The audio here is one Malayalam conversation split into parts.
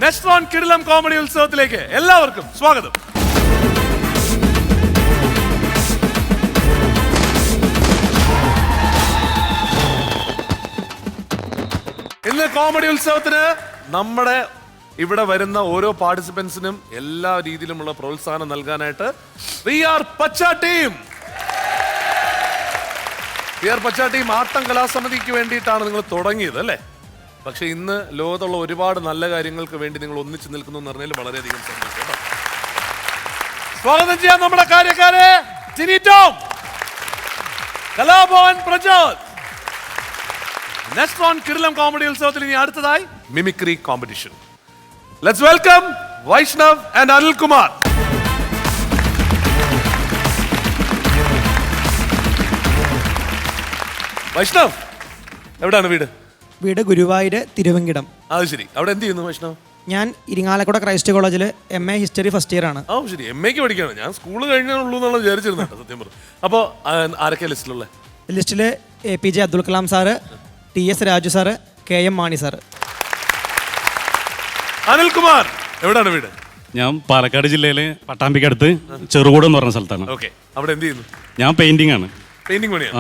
നെസ്റ്റ്രോൺ കിടിലം കോമഡി ഉത്സവത്തിലേക്ക് എല്ലാവർക്കും സ്വാഗതം. ഇന്ന് കോമഡി ഉത്സവത്തിന് നമ്മുടെ ഇവിടെ വരുന്ന ഓരോ പാർട്ടിസിപ്പൻസിനും എല്ലാ രീതിയിലുമുള്ള പ്രോത്സാഹനം നൽകാനായിട്ട് വി ആർ പച്ച ടീം ആട്ടം കലാസമിതിക്ക് വേണ്ടിയിട്ടാണ് നിങ്ങൾ തുടങ്ങിയത് അല്ലേ? പക്ഷെ ഇന്ന് ലോകത്തുള്ള ഒരുപാട് നല്ല കാര്യങ്ങൾക്ക് വേണ്ടി നിങ്ങൾ ഒന്നിച്ചു നിൽക്കുന്നു എന്ന് പറഞ്ഞാൽ വളരെയധികം സന്തോഷം. സ്വാഗതം ചെയ്യാം നമ്മുടെ കാര്യക്കാരെ ജിനി ടോം, കലാഭവൻ പ്രജോദ്. നെസ്റ്റ്രോൺ കിടിലം കോമഡി ഉത്സവത്തിൽ ഇനി അടുത്തതായി mimicry competition. Let's welcome Vaishnav and Anilkumar. Vaishnav, എവിടെയാണ് വീട്? വീട് ഗുരുവായൂർ തിരുവങ്കിടം. അത് ശരി. അവിടെ എന്ത് ചെയ്യുന്നു വൈഷ്ണവ്? ഞാൻ ഇരിങ്ങാലക്കുട ക്രൈസ്റ്റ് കോളേജിൽ MA ഹിസ്റ്ററി ഫസ്റ്റ് ഇയർ ആണ്. ആ ശരി, MA പഠിക്കുകയാണ്. ഞാൻ സ്കൂള് കഴിഞ്ഞുള്ളൂ എന്നുള്ള വിചാരിച്ചിരുന്നു സത്യം പറഞ്ഞു. അപ്പോൾ ആരൊക്കെ ലിസ്റ്റിലുള്ള? ലിസ്റ്റിൽ APJ Abdul Kalam sir, TS Raju sir, KM Mani sir. Anilkumar, എവിടെയാണ് വീട്? ഞാൻ പാലക്കാട് ജില്ലയിലെ പട്ടാമ്പിക്കടുത്ത് ചെറുകൂട് എന്ന് പറഞ്ഞ സ്ഥലത്താണ്. ഓക്കെ, അവിടെ എന്ത് ചെയ്യുന്നു? ഞാൻ പെയിന്റിംഗ് ആണ്. പെയിന്റിംഗ് പണിയാണ്.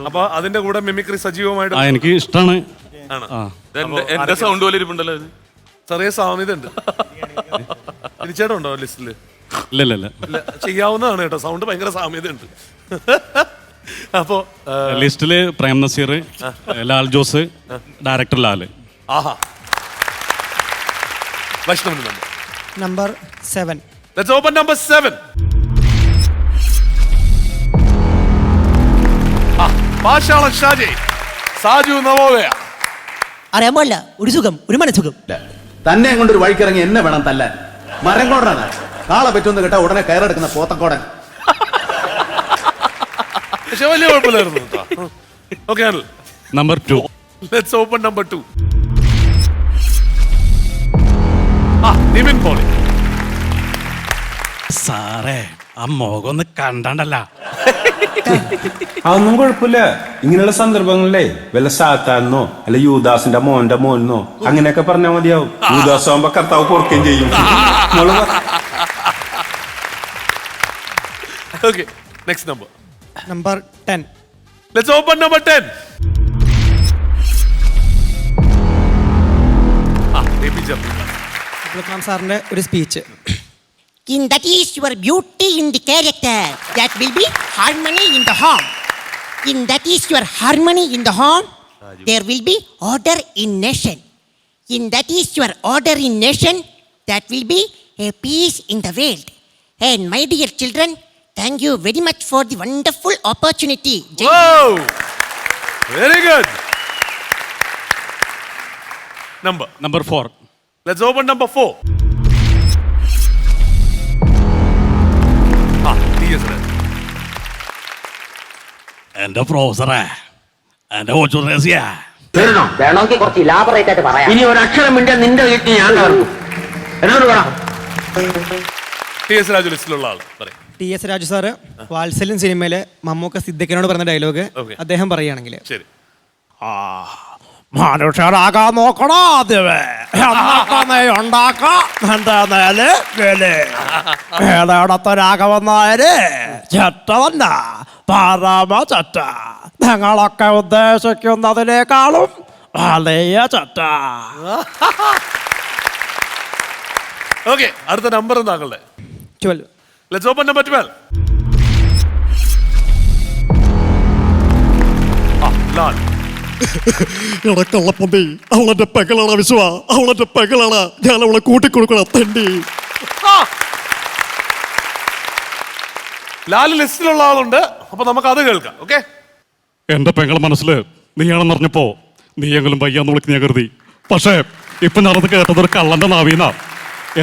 അപ്പൊ അതിന്റെ കൂടെ മിമിക്രി സജീവമായിട്ട് എനിക്ക് ഇഷ്ടമാണ്. എന്റെ സൗണ്ട് പോലെ ഇരിപ്പുണ്ടല്ലോ, ചെറിയ സാമ്യത ഉണ്ട്. തിരിച്ചേട്ടം ഉണ്ടോ ലിസ്റ്റില്? ഇല്ല ചെയ്യാവുന്നതാണ് കേട്ടോ, സൗണ്ട് ഭയങ്കര സാമ്യത ഉണ്ട്. അപ്പോ ലിസ്റ്റില് പ്രേം നസീർ, ലാൽ ജോസ്, ഡയറക്ടർ ലാല്. ആഹാ. Vaishnav number 7. Let's open number 7. പാഷാള ഷാജി, സാജു നവോദയ. അറിയാൻ പാടില്ല, ഒരു സുഖം, ഒരു മനസുഖം. തന്നെ കൊണ്ടൊരു വഴിക്കിറങ്ങി എന്നെ വേണം തല്ലാൻ. മരം കോടനാണ് കാളെ പറ്റുമെന്ന് കേട്ടാ ഉടനെ കയറെടുക്കുന്ന പോത്തക്കോടൻ. പക്ഷെ വലിയ കുഴപ്പമില്ലായിരുന്നു. Okay, number 2. Let's open number 2. Nivin Pauly. സാറേ, ആ മുഖം ഒന്ന് കണ്ടല്ല. അതൊന്നും കുഴപ്പമില്ല. ഇങ്ങനെയുള്ള സന്ദർഭങ്ങളിലേ വല്ല സാത്താനോ അല്ല യൂദാസിന്റെ മോന്റെ മോനോ അങ്ങനെയൊക്കെ പറഞ്ഞാൽ മതിയാവും. യൂദാസ് ആവുമ്പോ കർത്താവ് പൊറുക്കുകയും ചെയ്യും. Okay, next number. Number 10. Let's open number 10. APJ Abdul Kalam സാറിന്റെ ഒരു speech. That is your beauty in the character. That will be harmony in the home. That is your harmony in the home. There will be order in nation. That is your order in nation. That will be a peace in the world. And my dear children, thank you very much for the wonderful opportunity. Wow! Very good. Number 4. Let's open number 4. എന്റെ പ്രൊഫസറെ, എന്റെ വേണമെങ്കിൽ കുറച്ച് ഇലാബറേറ്റ് ആയിട്ട് പറയാം. ഇനി ഒരു അക്ഷരം മിണ്ടാൻ നിന്റെ വീട്ടിൽ ഞാൻ കയറും. എന്നോട് പറ. TS രാജു ലിസ്റ്റിലുള്ള ആൾ പറയും. TS രാജു സാറ് വാത്സല്യം സിനിമയിലെ മമ്മൂക്ക സിദ്ദിഖിനോട് പറഞ്ഞ ഡയലോഗ് അദ്ദേഹം പറയുകയാണെങ്കിൽ, ശരി. മനുഷ്യരാകാൻ നോക്കണോ ആദ്യമേ, ഉണ്ടാക്കാടത്തെ രാഘവന്നായര് ചെറ്റവന്ന പരമ ചെറ്റ, ഞങ്ങളൊക്കെ ഉദ്ദേശിക്കുന്നതിനേക്കാളും വലിയ ചെറ്റ. ഓക്കെ, അടുത്ത നമ്പർ താങ്കളുടെ. 12. Let's open number 12. ലാൽ. ഇടക്കള്ളപ്പന്തി, അവളെന്റെ പെകളാണ് വിശ്വ, അവളെന്റെ പെകളാണ്, ഞാൻ അവളെ കൂട്ടിക്കൊടുക്കണം തണ്ടി. ലാൽ ലിസ്റ്റിലുള്ള ആളുണ്ട്, അപ്പൊ നമുക്ക് അത് കേൾക്കാം. ഓക്കെ. എന്റെ പെങ്ങളെ മനസ്സില് നീയാണെന്ന് അറിഞ്ഞപ്പോ നീയെങ്കിലും വയ്യാന്ന് വിളിക്കുന്ന ഞാൻ കരുതി. പക്ഷേ ഇപ്പൊ ഞാനത് കേട്ടത് ഒരു കള്ളന്റെ നാവീന.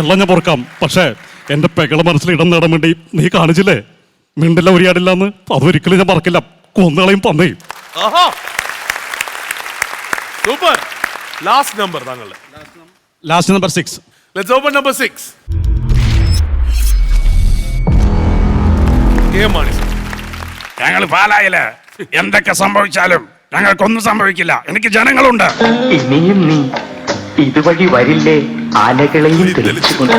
എല്ലാം ഞാൻ പൊറുക്കാം, പക്ഷേ എന്റെ പെങ്ങളെ മനസ്സിൽ ഇടം നേടാൻ വേണ്ടി നീ കാണിച്ചില്ലേ, മിണ്ടില്ല ഉരിയാടില്ല എന്ന്, അതൊരിക്കലും ഞാൻ മറക്കില്ല. കൊന്നുകളയും പന്നയും. സൂപ്പർ. ലാസ്റ്റ് നമ്പർ താങ്കളുടെ. Last number 6. Let's open number 6. KM Mani sir. ഞങ്ങൾ പാലായില് എന്തൊക്കെ സംഭവിച്ചാലും ഞങ്ങൾക്കൊന്നും സംഭവിക്കില്ല. എനിക്ക് ജനങ്ങളുണ്ട്. ഇനിയും നീ ഇതുവഴി വരില്ലേ ആനകളെയും തെളിച്ചുകൊണ്ട്.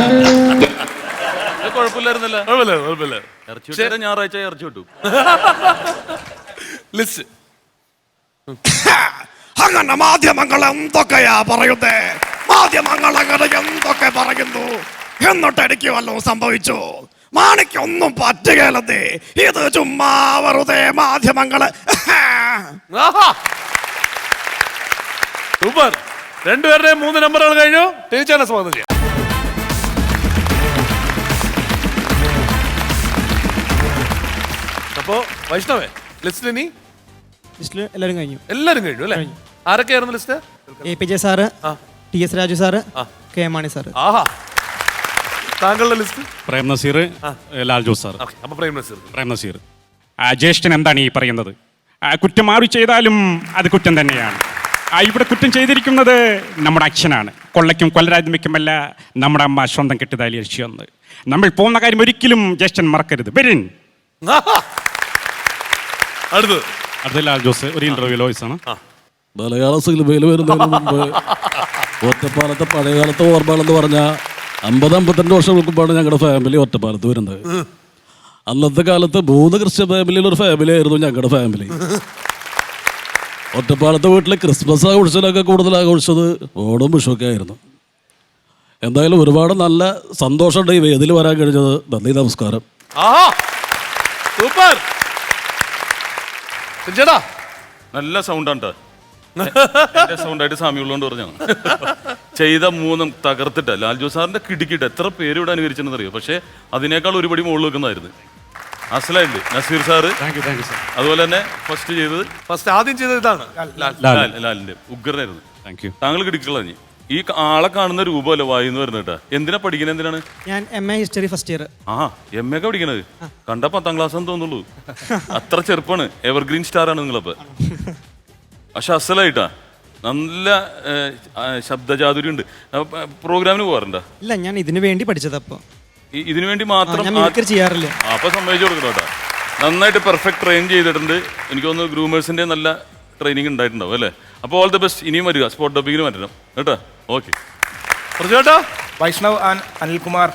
കുഴപ്പമില്ലായിരുന്നല്ല. കുഴപ്പമില്ല ഇറച്ചി ഞായറാഴ്ച ഇറച്ചി വിട്ടു. ലിസ്റ്റ് അങ്ങനെ മാധ്യമങ്ങൾ എന്തൊക്കെയാ പറയുന്നേ? മാധ്യമങ്ങൾ അങ്ങനെ എന്തൊക്കെ പറയുന്നു? എന്നിട്ട് എനിക്ക് വല്ലതും സംഭവിച്ചു? മാണിക്കൊന്നും പറ്റുകയല്ലേ. ഇത് ചുമ്മാ വെറുതെ മാധ്യമങ്ങള്. സൂപ്പർ. രണ്ടുപേരുടെയും 3 നമ്പറുകൾ കഴിഞ്ഞു. ടീച്ചറിനെ സ്വാഗതം ചെയ്യാം. അപ്പോ വൈഷ്ണവേ, ലിസ്റ്റിൽ ഇനി ലിസ്റ്റിൽ എല്ലാവരും കഴിഞ്ഞു. എല്ലാരും കഴിഞ്ഞു അല്ലേ? ആരൊക്കെയായിരുന്നു list? APJ sir, TS Raju sir, K Mani sir. ആഹാ, താങ്കളുടെ ലിസ്റ്റ്? പ്രേം നസീർ, ലാൽ ജോസ് സാർ. അപ്പൊ പ്രേം നസീർ. പ്രേം നസീർ. ജ്യേഷ്ഠൻ എന്താണ് ഈ പറയുന്നത്? കുറ്റം ആര് ചെയ്താലും അത് കുറ്റം തന്നെയാണ്. ഇവിടെ കുറ്റം ചെയ്തിരിക്കുന്നത് നമ്മുടെ അച്ഛനാണ്. കൊള്ളയ്ക്കും കൊല്ലരാജ്യമയ്ക്കുമല്ല നമ്മുടെ അമ്മ സ്വന്തം കെട്ടിതാലി അരിച്ചു. നമ്മൾ പോകുന്ന കാര്യം ഒരിക്കലും ജ്യേഷ്ഠൻ മറക്കരുത്. വരും. അടുത്ത ലാൽ ജോസ് ഒരു ഇന്റർവ്യൂ വോയിസ് ആണ്. മലയാള സിനിമയിൽ വരുന്നതിന് മുമ്പ് ഒറ്റപ്പാലത്തെ പഴയകാലത്തെ ഓർമ്മകളെന്ന് പറഞ്ഞാൽ 50-52 വർഷങ്ങൾക്ക് മുമ്പാണ് ഞങ്ങളുടെ ഫാമിലി ഒറ്റപ്പാലത്ത് വരുന്നത്. അന്നത്തെ കാലത്ത് 3 ക്രിസ്ത്യൻ ഫാമിലിയിലൊരു ഫാമിലി ആയിരുന്നു ഞങ്ങളുടെ ഫാമിലി. ഒറ്റപ്പാലത്തെ വീട്ടിൽ ക്രിസ്മസ് ആഘോഷത്തിലൊക്കെ കൂടുതൽ ആഘോഷിച്ചത് ഓണം വിഷുവൊക്കെ ആയിരുന്നു. എന്തായാലും ഒരുപാട് നല്ല സന്തോഷമുണ്ട് ഈ വേദിയിൽ വരാൻ കഴിഞ്ഞത്. നന്ദി, നമസ്കാരം. സൂപ്പർ. ചേട്ടാ നല്ല സൗണ്ടാണ്. സൗണ്ടായിട്ട് സാമ്യമുള്ളതുകൊണ്ട് പറഞ്ഞാണ്. ചെയ്ത 3 തകർത്തിട്ട് ലാൽ ജോസ് സാറിന്റെ കിടുക്കിട്ട് എത്ര പേര് ഇവിടെ അനുകരിച്ചെന്ന് അറിയോ? പക്ഷെ അതിനേക്കാൾ ഒരുപടി മുകളിൽ വെക്കുന്നതായിരുന്നു. അസലായിട്ട് നസീർ സാറ്, അതുപോലെ തന്നെ ഫസ്റ്റ് ആദ്യം ചെയ്തത് ഇതാണ് ലാലിന്റെ ഉഗ്രനായിരുന്നു. Thank you. താങ്കൾ കിടക്കളഞ്ഞ് ഈ ആളെ കാണുന്ന രൂപമല്ല വായിന്ന് വരുന്നത് കേട്ടാ. എന്തിനാ പഠിക്കുന്നത്? എന്തിനാണ്? ഞാൻ MA history first year. MA ഒക്കെ പഠിക്കണത് കണ്ട 10ാം ക്ലാസ് എന്ന് തോന്നുള്ളൂ. അത്ര ചെറുപ്പാണ്. എവർഗ്രീൻ സ്റ്റാർ ആണ് നിങ്ങളപ്പോ. പക്ഷെ അസലായിട്ടാ നല്ല ശബ്ദചാതുര്യം ഉണ്ട്. പ്രോഗ്രാമിന് പോകാറുണ്ടോ? ഇല്ല, ഞാൻ ഇതിനു വേണ്ടി പഠിച്ചത്. അപ്പൊ ഇതിനു വേണ്ടി മാത്രം ചെയ്യാറില്ല. അപ്പൊ സമ്മതിച്ചു കൊടുക്കണം കേട്ടോ. നന്നായിട്ട് പെർഫെക്റ്റ് ട്രെയിൻ ചെയ്തിട്ടുണ്ട്. എനിക്ക് തോന്നുന്നു ഗ്രൂമേഴ്സിന്റെ നല്ല ട്രെയിനിങ് ഉണ്ടായിട്ടുണ്ടാവും അല്ലേ? അപ്പോൾ ഓൾ ദ ബെസ്റ്റ്. ഇനിയും വരിക, സ്പോട്ട് ഡബിങ്ങിന് വരണം കേട്ടോ. ഓക്കെ. വൈഷ്ണവ് ആൻഡ് അനിൽകുമാർ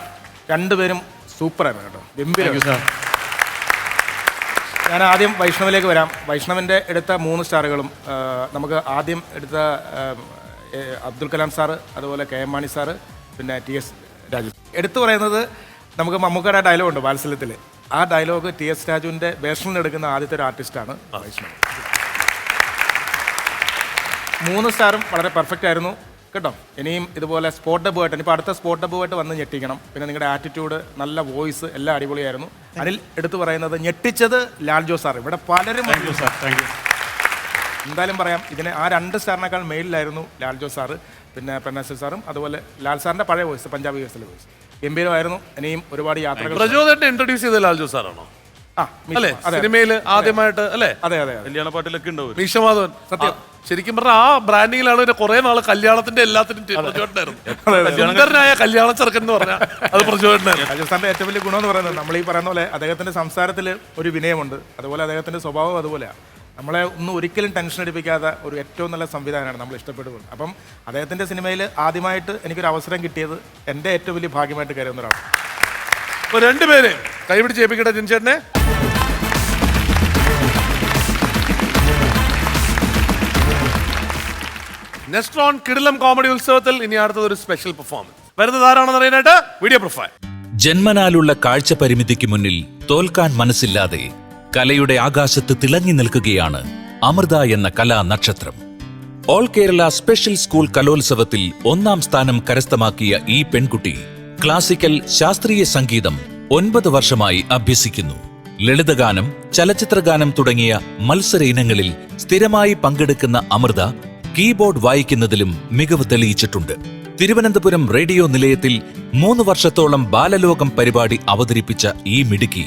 രണ്ടുപേരും സൂപ്പറായിരുന്നു കേട്ടോ. ഗംഭീരം. ഞാൻ ആദ്യം വൈഷ്ണവിലേക്ക് വരാം. വൈഷ്ണവിൻ്റെ എടുത്ത 3 സ്റ്റാറുകളും നമുക്ക് ആദ്യം എടുത്ത അബ്ദുൽ കലാം സാറ്, അതുപോലെ KM മാണി സാറ്, പിന്നെ TS രാജു. എടുത്തു പറയുന്നത് നമുക്ക് മമ്മൂക്കയുടെ ഡയലോഗുണ്ട് വാത്സല്യത്തിൽ. ആ ഡയലോഗ് TS രാജുവിൻ്റെ വേഷനിൽ എടുക്കുന്ന ആദ്യത്തെ ഒരു ആർട്ടിസ്റ്റാണ് വൈഷ്ണവ്. 3 സ്റ്റാറും വളരെ പെർഫെക്റ്റ് ആയിരുന്നു കേട്ടോ. ഇനിയും ഇതുപോലെ സ്പോട്ട് ഡബ്ബുമായിട്ട്, ഇനിയിപ്പോൾ അടുത്ത സ്പോട്ട് ഡബ്ബുമായിട്ട് വന്ന് ഞെട്ടിക്കണം. പിന്നെ നിങ്ങളുടെ ആറ്റിറ്റ്യൂഡ്, നല്ല വോയിസ് എല്ലാം അടിപൊളിയായിരുന്നു. അനിൽ എടുത്തു പറയുന്നത് ഞെട്ടിച്ചത് ലാൽ ജോസ് സാർ. ഇവിടെ പലരും എന്തായാലും പറയാം, ഇതിന് ആ 2 സ്റ്റാറിനേക്കാൾ മെയിലായിരുന്നു ലാൽ ജോസ് സാറ്, പിന്നെ പ്രനാസർ സാറും, അതുപോലെ ലാൽ സാറിൻ്റെ പഴയ വോയിസ്, പഞ്ചാബി വോയിസിലെ വോയിസ് ഗംഭീരമായിരുന്നു. ഇനിയും ഒരുപാട് യാത്രകൾ. പ്രചോദനം ഇൻട്രൊഡ്യൂസ് ചെയ്ത ലാൽ ജോസ് സാറാണോ? അല്ലേ? സിനിമയിൽ ആദ്യമായിട്ട് അല്ലേ? അതെ അതെ. കല്യാണ പാട്ടിലൊക്കെ ഉണ്ടാവും. മീശമാധവൻ. സത്യം. ശരിക്കും പറഞ്ഞാൽ ആ ബ്രാൻഡിങ്ങിലാണ് കുറെ നാള് കല്യാണത്തിന്റെ എല്ലാത്തിനും പ്രചോദനായ കല്യാണ ചെറുക്കൻ എന്ന് പറഞ്ഞാൽ അത് പ്രചോദനായിരുന്നു. രാജസ്ഥാന്റെ ഏറ്റവും വലിയ ഗുണം എന്ന് പറയുന്നത്, നമ്മൾ ഈ പറയുന്ന പോലെ അദ്ദേഹത്തിന്റെ സംസാരത്തിൽ ഒരു വിനയമുണ്ട്. അതുപോലെ അദ്ദേഹത്തിന്റെ സ്വഭാവം അതുപോലെയാണ്. നമ്മളെ ഒന്നും ഒരിക്കലും ടെൻഷൻ അടിപ്പിക്കാത്ത ഒരു ഏറ്റവും നല്ല സംവിധാനമാണ്. നമ്മൾ ഇഷ്ടപ്പെടുന്നത്. അപ്പം അദ്ദേഹത്തിന്റെ സിനിമയിൽ ആദ്യമായിട്ട് എനിക്കൊരു അവസരം കിട്ടിയത് എൻ്റെ ഏറ്റവും വലിയ ഭാഗ്യമായിട്ട് കരുതുന്ന ഒരാളാണ്. അപ്പോൾ 2 പേരെ കൈപിടിച്ച് ഏൽപ്പിക്കട്ടെ ജിൻചേട്ടനെ. നെസ്ട്രോൺ കിടിലം കോമഡി ഉത്സവത്തിൽ ഇനി അടുത്തത് ഒരു സ്പെഷ്യൽ പെർഫോമൻസ്. വരുന്നത് ആരാണെന്ന് അറിയാനായിട്ട് വീഡിയോ പ്രൊഫൈൽ. ജന്മനാലുള്ള കാഴ്ച പരിമിതിക്ക് മുന്നിൽ തോൽക്കാൻ മനസ്സില്ലാതെ കലയുടെ ആകാശത്ത് തിളങ്ങി നിൽക്കുകയാണ് അമൃത എന്ന കലാ നക്ഷത്രം. ഓൾ കേരള സ്പെഷ്യൽ സ്കൂൾ കലോത്സവത്തിൽ 1ാം സ്ഥാനം കരസ്ഥമാക്കിയ ഈ പെൺകുട്ടി ക്ലാസിക്കൽ ശാസ്ത്രീയ സംഗീതം 9 വർഷമായി അഭ്യസിക്കുന്നു. ലളിതഗാനം, ചലച്ചിത്രഗാനം തുടങ്ങിയ മത്സര ഇനങ്ങളിൽ സ്ഥിരമായി പങ്കെടുക്കുന്ന അമൃത കീബോർഡ് വായിക്കുന്നതിലും മികവ് തെളിയിച്ചിട്ടുണ്ട്. തിരുവനന്തപുരം റേഡിയോ നിലയത്തിൽ 3 വർഷത്തോളം ബാലലോകം പരിപാടി അവതരിപ്പിച്ച ഈ മിടുക്കി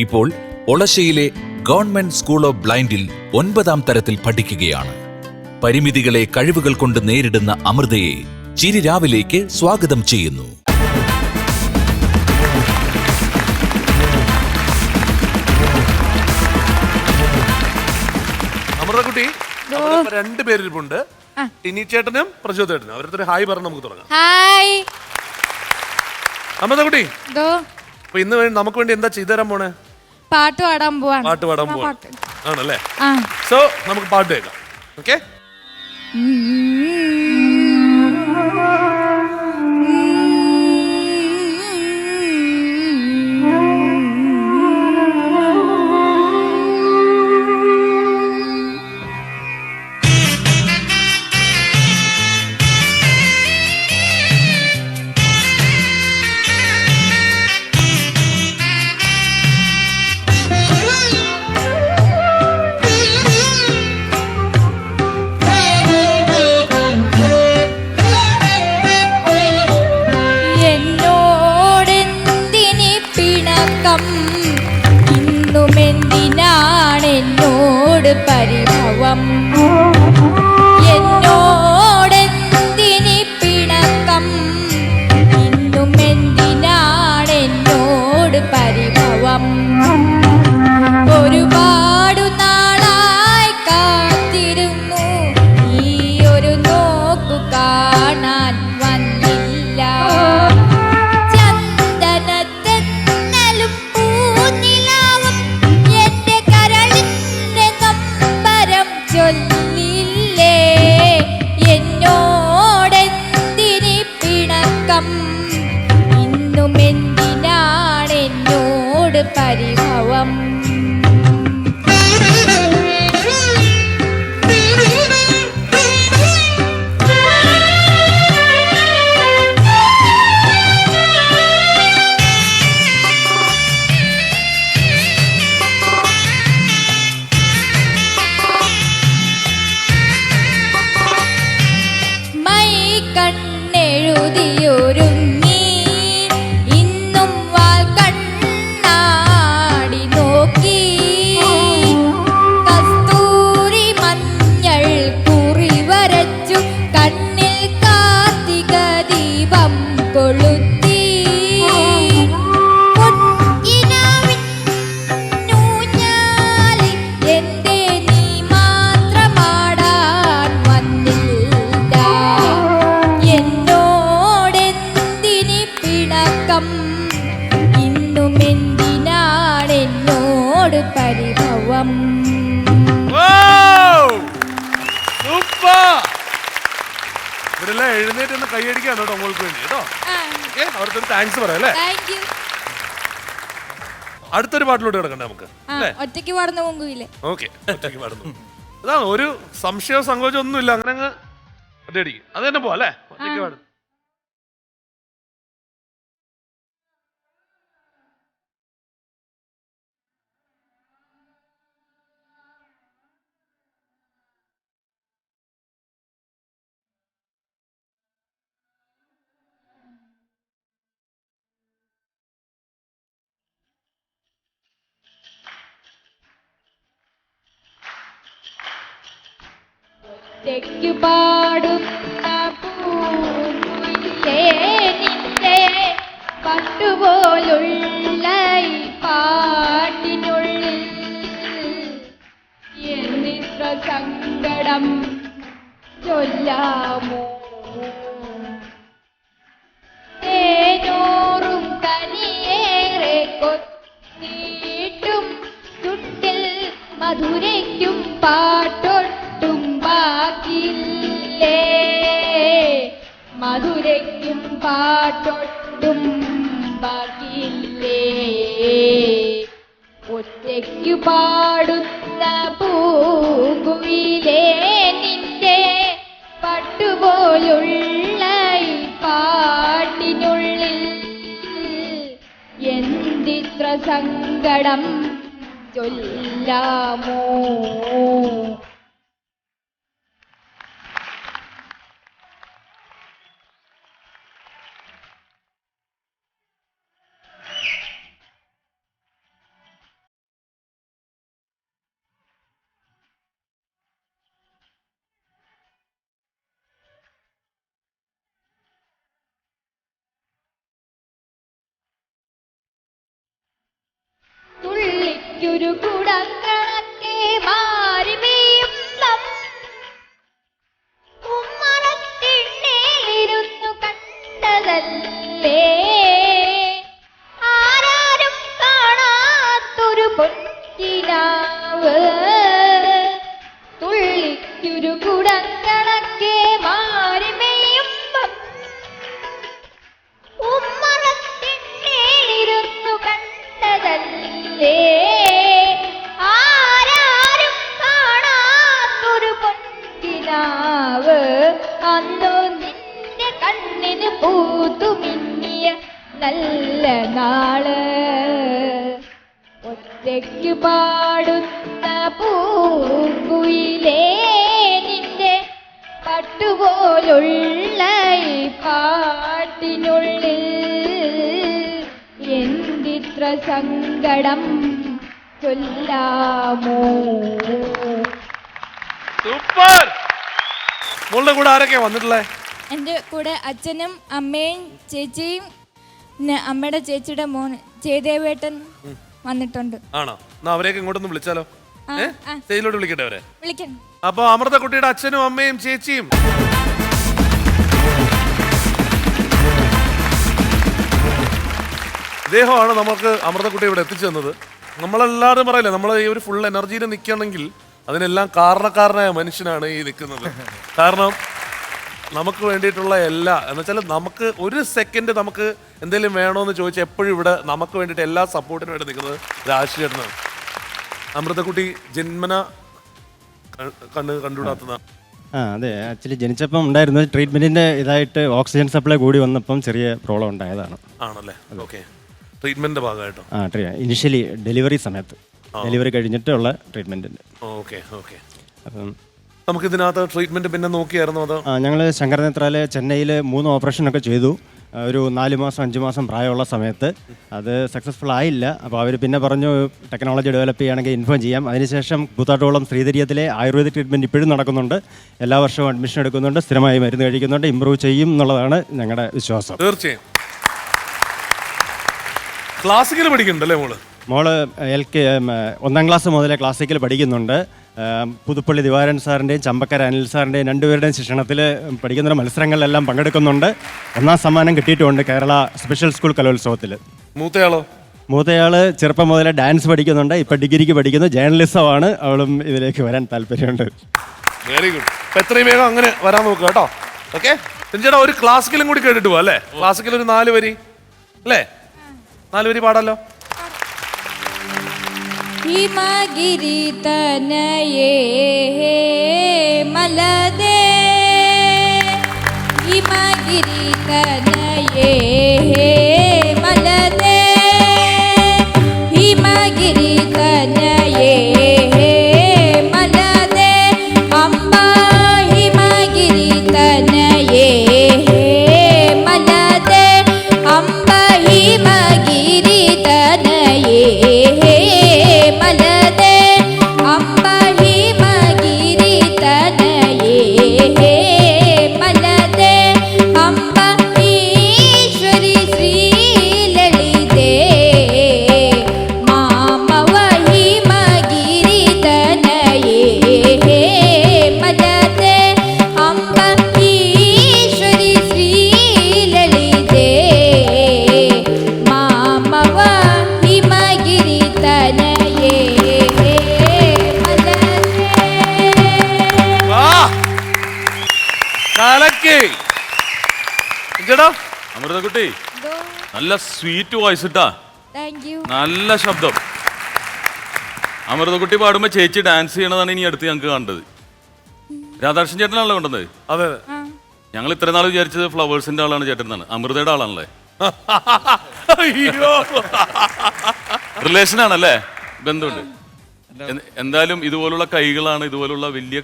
ഇപ്പോൾ ഒളശ്ശയിലെ ഗവൺമെന്റ് സ്കൂൾ ഓഫ് ബ്ലൈൻഡിൽ 9ാം തരത്തിൽ പഠിക്കുകയാണ്. പരിമിതികളെ കഴിവുകൾ കൊണ്ട് നേരിടുന്ന അമൃതയെ ചിരിരാവിലേക്ക് സ്വാഗതം ചെയ്യുന്നു. അമൃതക്കുട്ടി, 2 പേരിപ്പുണ്ട്. ടിനി ചേട്ടനും പ്രചോദ് ചേട്ടനും അവരുടെ ഹായ് പറഞ്ഞ് നമുക്ക് തുടങ്ങാം. ഹായ് അമൃതകുട്ടി, അപ്പൊ ഇന്ന് നമുക്ക് വേണ്ടി എന്താ ചെയ്തു തരാൻ പോണേ? പാട്ട് പാടാൻ പോവാണ്. പാട്ട് പാടാൻ പോവാ ആണല്ലേ? ആ സോ നമുക്ക് പാട്ട് കേൾക്കാം. ഓക്കെ, പരിഭവം എന്നോടെന്തിനി പിണക്കം ഇന്നും എന്തിനാണ് എന്നോട് പരിഭവം ഒരുപാടു നാളായി കാത്തിരുന്നു ഈ ഒരു നോക്കു കാണാൻ വന്നില്ല ചന്ദനത്തെന്നലും പൂനിലാവും എന്റെ കരളിന്റെ നമ്പരം ചൊല്ലില്ലേ എന്നോടെന്തിനി പിണക്കം ഇന്നും എന്തിനാണ് എന്നോട് പരിഭവം കണ്ണെഴുതിയൊരുങ്ങി ഇന്നും വാൽ കണ്ണാടി നോക്കി കസ്തൂരി മഞ്ഞൾ കുറി വരച്ചു കണ്ണിൽ കാർത്തിക ദീപം കൊളുത്തി എന്റെ നീ മാത്രമാടാൻ വന്നില്ല എന്നോടെന്തിനി പിണക്കം ഇന്നും എന്തിനാണ് എന്നോട് പരിഭവം ഇവരെല്ലാം എഴുന്നേറ്റ് ഒന്ന് കൈയടിക്കാൻ കേട്ടോ മോൾക്ക് വേണ്ടി കേട്ടോ. അവർക്കൊരു താങ്ക്സ് പറയാം അല്ലേ? അടുത്തൊരു പാട്ടിലോട്ട് കിടക്കണ്ടേ നമുക്ക്? ഒറ്റയ്ക്ക് പാടുന്ന പൊങ്കുയില്ലേ? ഓക്കെ, ഒറ്റയ്ക്ക് പാടുന്നു. അതാണ് ഒരു സംശയവും സങ്കോചം ഒന്നുമില്ല, അങ്ങനെ അങ്ങ് ഒറ്റയടിക്ക് അത് തന്നെ പോവാ അല്ലേ? ഒറ്റയ്ക്ക് പാടും. ഒറ്റയ്ക്കു പാടുന്ന പൂങ്കുയിലേ നിന്റെ പട്ടുപോലുള്ള ഈ പാട്ടിനുള്ളിൽ എന്നിത്ര സങ്കടം ചൊല്ലാമോ തേനോറും കനിയേറെ കൊത്തിയിട്ടും ചുണ്ടിൽ മധുരയ്ക്കും പാട്ടൊട്ടും ബാക്കിയില്ലേ മധുരയ്ക്കും പാട്ടൊട്ടും ബാക്കിയില്ലേ ഒറ്റയ്ക്കു പാടുന്ന പൂങ്കുയിലേ നിന്റെ പട്ടുപോലുള്ള ഈ പാട്ടിനുള്ളിൽ എന്തിത്ര സങ്കടം ചൊല്ലാമോ തുള്ളിക്കൊരു കുടക്കണക്കെ മാറി വീഴും തെക്കു പാടുന്ന പൂക്കുയിലേ നിന്റെ പട്ടുപോലുള്ള ഈ പാട്ടിനുള്ളിൽ എന്തിത്ര സങ്കടം ചൊല്ലാമോ? സൂപ്പർ. മോളുടെ കൂടെ ആരൊക്കെയാ വന്നിട്ടുള്ളത്? എൻ്റെ കൂടെ അച്ഛനും അമ്മയും ചേച്ചിയും പിന്നെ അമ്മയുടെ ചേച്ചിയുടെ മോൻ ജയദേവേട്ടൻ വന്നിട്ടുണ്ട്. ആണോ? എന്നാ അവരെയൊക്കെ ഇങ്ങോട്ടൊന്ന് വിളിച്ചാലോ? സ്റ്റേജിലോട്ട് വിളിക്കട്ടെ അവരെ? വിളിക്കണം. അപ്പൊ അമൃതക്കുട്ടിയുടെ അച്ഛനും അമ്മയും ചേച്ചിയും ഇദ്ദേഹമാണ് നമുക്ക് അമൃതക്കുട്ടി ഇവിടെ എത്തിച്ചു തന്നത്. നമ്മളെല്ലാവരും പറയില്ലേ, നമ്മൾ ഈ ഒരു ഫുൾ എനർജിയിൽ നിൽക്കണമെങ്കിൽ അതിനെല്ലാം കാരണക്കാരനായ മനുഷ്യനാണ് ഈ നിൽക്കുന്നത്. കാരണം നമുക്ക് വേണ്ടിയിട്ടുള്ള എല്ലാ എന്ന് വെച്ചാൽ നമുക്ക് ഒരു സെക്കൻഡ് നമുക്ക് എന്തെങ്കിലും വേണമെന്ന് ചോദിച്ചാൽ എപ്പോഴും ഇവിടെ നമുക്ക് വേണ്ടിയിട്ട് എല്ലാ സപ്പോർട്ടിനും വേണ്ടി നിൽക്കുന്നത് രാജേട്ടനാണ്. അമൃതക്കുട്ടി ജന്മന കണ്ടുകൂടാത്തതാണ്. അതെ, ആക്ച്വലി ജനിച്ചപ്പം ഉണ്ടായിരുന്നത് ട്രീറ്റ്മെന്റിന്റെ ഇതായിട്ട് ഓക്സിജൻ സപ്ലൈ കൂടി വന്നപ്പം ചെറിയ പ്രോബ്ലം ഉണ്ടായതാണ്. ആണല്ലേ? ഓക്കെ. ട്രീറ്റ്മെന്റിന്റെ ഭാഗമായിട്ടോ? ഇനിഷ്യലി ഡെലിവറി സമയത്ത്, ഡെലിവറി കഴിഞ്ഞിട്ടുള്ള ട്രീറ്റ്മെന്റിന്റെ. Okay okay. അപ്പം നമുക്ക് ഇതിനകത്ത് ട്രീറ്റ്മെന്റ് പിന്നെ നോക്കിയായിരുന്നു അതോ? ഞങ്ങൾ ശങ്കരനേത്രാല് ചെന്നൈയിൽ 3 ഓപ്പറേഷനൊക്കെ ചെയ്തു. ഒരു 4 മാസം 5 മാസം പ്രായമുള്ള സമയത്ത് അത് സക്സസ്ഫുൾ ആയില്ല. അപ്പോൾ അവർ പിന്നെ പറഞ്ഞു ടെക്നോളജി ഡെവലപ്പ് ചെയ്യുകയാണെങ്കിൽ ഇൻഫോം ചെയ്യാം. അതിനുശേഷം കൂത്താട്ടോളം ശ്രീധരീയത്തിലെ ആയുർവേദിക് ട്രീറ്റ്മെൻറ്റ് ഇപ്പോഴും നടക്കുന്നുണ്ട്. എല്ലാ വർഷവും അഡ്മിഷൻ എടുക്കുന്നുണ്ട്, സ്ഥിരമായി മരുന്ന് കഴിക്കുന്നുണ്ട്, ഇമ്പ്രൂവ് ചെയ്യും എന്നുള്ളതാണ് ഞങ്ങളുടെ വിശ്വാസം. തീർച്ചയായും. ക്ലാസിക്കൽ പഠിക്കുന്നുണ്ടല്ലേ മോള്? മോള് 1ാം ക്ലാസ് മുതലേ ക്ലാസിക്കൽ പഠിക്കുന്നുണ്ട്. പുതുപ്പള്ളി ദിവാരൻ സാറിൻ്റെയും ചമ്പക്കര അനിൽ സാറിൻ്റെയും 2 പേരുടെയും ശിക്ഷണത്തിൽ പഠിക്കുന്ന മത്സരങ്ങളിലെല്ലാം പങ്കെടുക്കുന്നുണ്ട്. 1ാം സമ്മാനം കിട്ടിയിട്ടുണ്ട് കേരള സ്പെഷ്യൽ സ്കൂൾ കലോത്സവത്തിൽ. മൂത്തയാളോ? മൂത്തയാള് ചെറുപ്പം മുതലേ ഡാൻസ് പഠിക്കുന്നുണ്ട്. ഇപ്പം ഡിഗ്രിക്ക് പഠിക്കുന്നു. ജേർണലിസമാണ്. അവളും ഇതിലേക്ക് വരാൻ താല്പര്യമുണ്ട്. Very good. എത്രയും വേഗം അങ്ങനെ വരാൻ നോക്കുക കേട്ടോ. ഓക്കെ. ചേട്ടാ ഒരു ക്ലാസിക്കലും കൂടി കേട്ടിട്ട് പോവാ അല്ലേ? ക്ലാസിക്കൽ ഒരു 4 വരി അല്ലേ? 4 വരി പാടാലോ? ഹിമഗിരി തനയേ മലദേ ഹിമഗിരി തനയേ മലദേ ഹിമഗിരി തനയേ മലദേ അംബ ഹിമഗിരി തനയേ മലദേ അംബ ഹിമഗിരി തനയേ മലദേ അംബ ഹിമഗിരി തനയേ മലദേ അംബ ഈശ്വരി ശ്രീലളിതേ മാമവ ഹിമഗിരി തനയേ മലദേ അംബ ഈശ്വരി ശ്രീലളിതേ മാമവ ഹിമഗിരി തനയേ അമൃതക്കുട്ടി നല്ല സ്വീറ്റ് വോയിസ് ഇട്ടാ. നല്ല ശബ്ദം. അമൃതക്കുട്ടി പാടുമ്പോ ചേച്ചി ഡാൻസ് ചെയ്യണതാണ് ഇനി അടുത്ത് ഞങ്ങൾക്ക് കണ്ടത്. രാധാകൃഷ്ണൻ ചേട്ടനാണല്ലോ കൊണ്ടുവന്നത്. അതെ. ഞങ്ങൾ ഇത്ര നാൾ വിചാരിച്ചത് ഫ്ലവേഴ്സിന്റെ ആളാണ് ചേട്ടനാണ്. അമൃതയുടെ ആളാണല്ലേ? റിലേഷൻ ആണല്ലേ? ബന്ധമുണ്ട്. എന്തായാലും ഇതുപോലുള്ള കൈകളാണ് ഇതുപോലുള്ള വലിയ